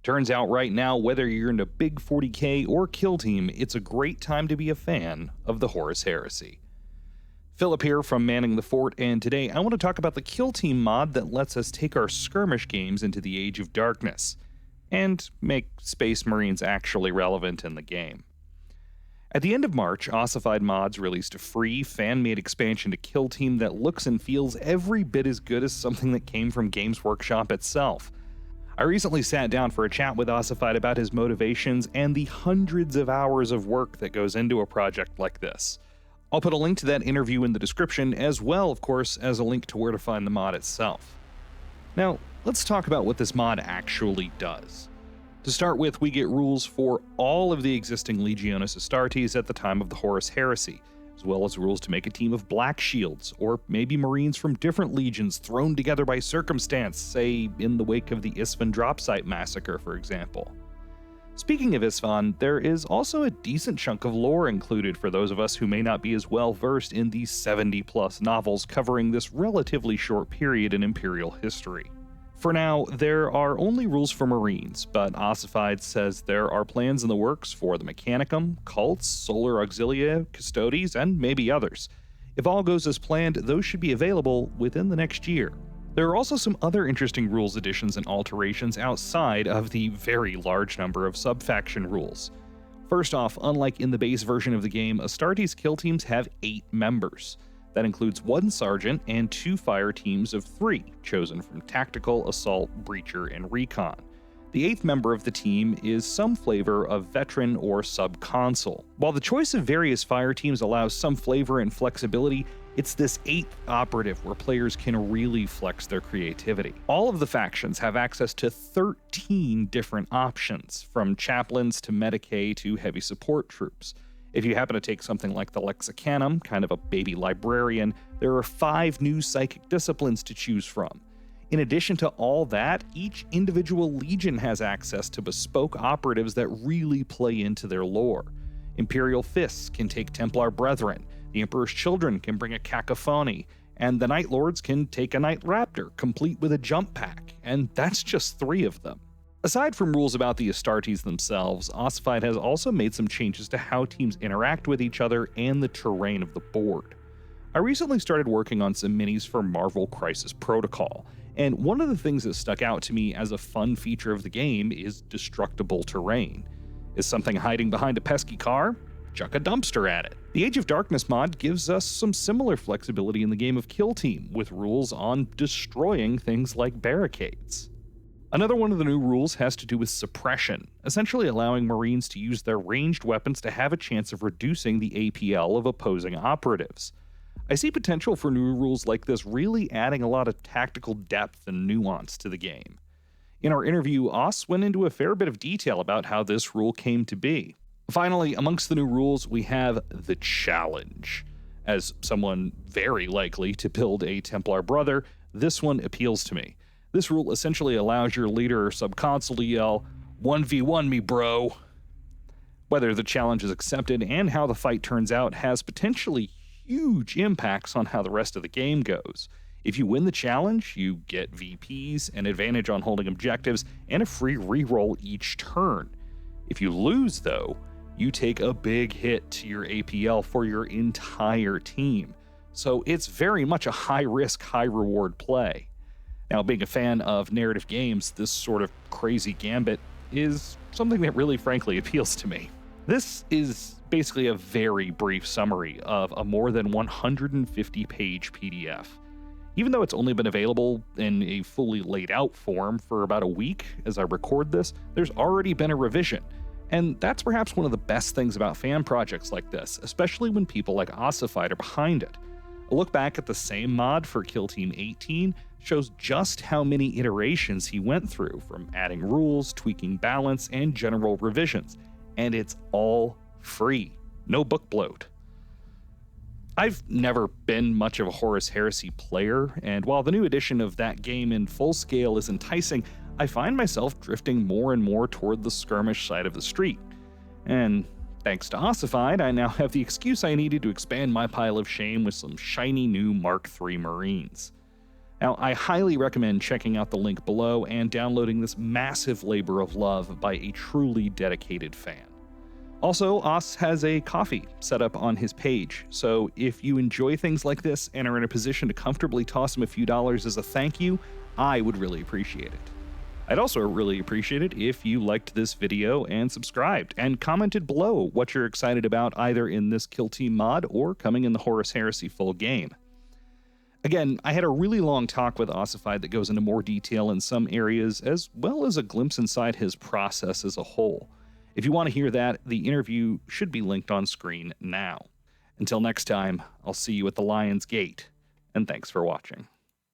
Turns out right now, whether you're into big 40k or kill team, it's a great time to be a fan of the Horus Heresy. Philip here from Manning the Fort, and today I want to talk about the kill team mod that lets us take our skirmish games into the Age of Darkness, and make Space Marines actually relevant in the game. At the end of March, Ossified Mods released a free, fan-made expansion to Kill Team that looks and feels every bit as good as something that came from Games Workshop itself. I recently sat down for a chat with Ossified about his motivations and the hundreds of hours of work that goes into a project like this. I'll put a link to that interview in the description, as well, of course, as a link to where to find the mod itself. Now, let's talk about what this mod actually does. To start with, we get rules for all of the existing Legionis Astartes at the time of the Horus Heresy, as well as rules to make a team of Black Shields, or maybe Marines from different legions thrown together by circumstance, say in the wake of the Isfahan Dropsite Massacre, for example. Speaking of Isfahan, there is also a decent chunk of lore included for those of us who may not be as well versed in the 70-plus novels covering this relatively short period in Imperial history. For now, there are only rules for Marines, but Ossified says there are plans in the works for the Mechanicum, Cults, Solar Auxilia, Custodes, and maybe others. If all goes as planned, those should be available within the next year. There are also some other interesting rules additions and alterations outside of the very large number of sub-faction rules. First off, unlike in the base version of the game, Astartes kill teams have 8 members. That includes 1 sergeant and 2 fire teams of 3, chosen from Tactical, Assault, Breacher, and Recon. The 8th member of the team is some flavor of veteran or sub-consul. While the choice of various fire teams allows some flavor and flexibility, it's this 8th operative where players can really flex their creativity. All of the factions have access to 13 different options, from chaplains to Medicae to heavy support troops. If you happen to take something like the Lexicanum, kind of a baby librarian, there are 5 new psychic disciplines to choose from. In addition to all that, each individual legion has access to bespoke operatives that really play into their lore. Imperial Fists can take Templar Brethren, the Emperor's Children can bring a Cacophony, and the Night Lords can take a Night Raptor, complete with a jump pack, and that's just 3 of them. Aside from rules about the Astartes themselves, Ossified has also made some changes to how teams interact with each other and the terrain of the board. I recently started working on some minis for Marvel Crisis Protocol, and one of the things that stuck out to me as a fun feature of the game is destructible terrain. Is something hiding behind a pesky car? Chuck a dumpster at it. The Age of Darkness mod gives us some similar flexibility in the game of Kill Team, with rules on destroying things like barricades. Another one of the new rules has to do with Suppression, essentially allowing Marines to use their ranged weapons to have a chance of reducing the APL of opposing operatives. I see potential for new rules like this really adding a lot of tactical depth and nuance to the game. In our interview, Oss went into a fair bit of detail about how this rule came to be. Finally, amongst the new rules, we have the Challenge. As someone very likely to build a Templar Brother, this one appeals to me. This rule essentially allows your leader or sub-consul to yell, "1v1 me, bro." Whether the challenge is accepted and how the fight turns out has potentially huge impacts on how the rest of the game goes. If you win the challenge, you get VPs, an advantage on holding objectives, and a free reroll each turn. If you lose, though, you take a big hit to your APL for your entire team. So it's very much a high-risk, high-reward play. Now, being a fan of narrative games, this sort of crazy gambit is something that really, frankly, appeals to me. This is basically a very brief summary of a more than 150-page PDF. Even though it's only been available in a fully laid out form for about a week as I record this, there's already been a revision. And that's perhaps one of the best things about fan projects like this, especially when people like Ossified are behind it. A look back at the same mod for Kill Team 18 shows just how many iterations he went through, from adding rules, tweaking balance, and general revisions. And it's all free. No book bloat. I've never been much of a Horus Heresy player, and while the new edition of that game in full scale is enticing, I find myself drifting more and more toward the skirmish side of the street. And thanks to Ossified, I now have the excuse I needed to expand my pile of shame with some shiny new Mark III Marines. Now, I highly recommend checking out the link below and downloading this massive labor of love by a truly dedicated fan. Also, Oss has a coffee set up on his page, so if you enjoy things like this and are in a position to comfortably toss him a few dollars as a thank you, I would really appreciate it. I'd also really appreciate it if you liked this video and subscribed, and commented below what you're excited about either in this Kill Team mod or coming in the Horus Heresy full game. Again, I had a really long talk with Ossified that goes into more detail in some areas, as well as a glimpse inside his process as a whole. If you want to hear that, the interview should be linked on screen now. Until next time, I'll see you at the Lion's Gate, and thanks for watching.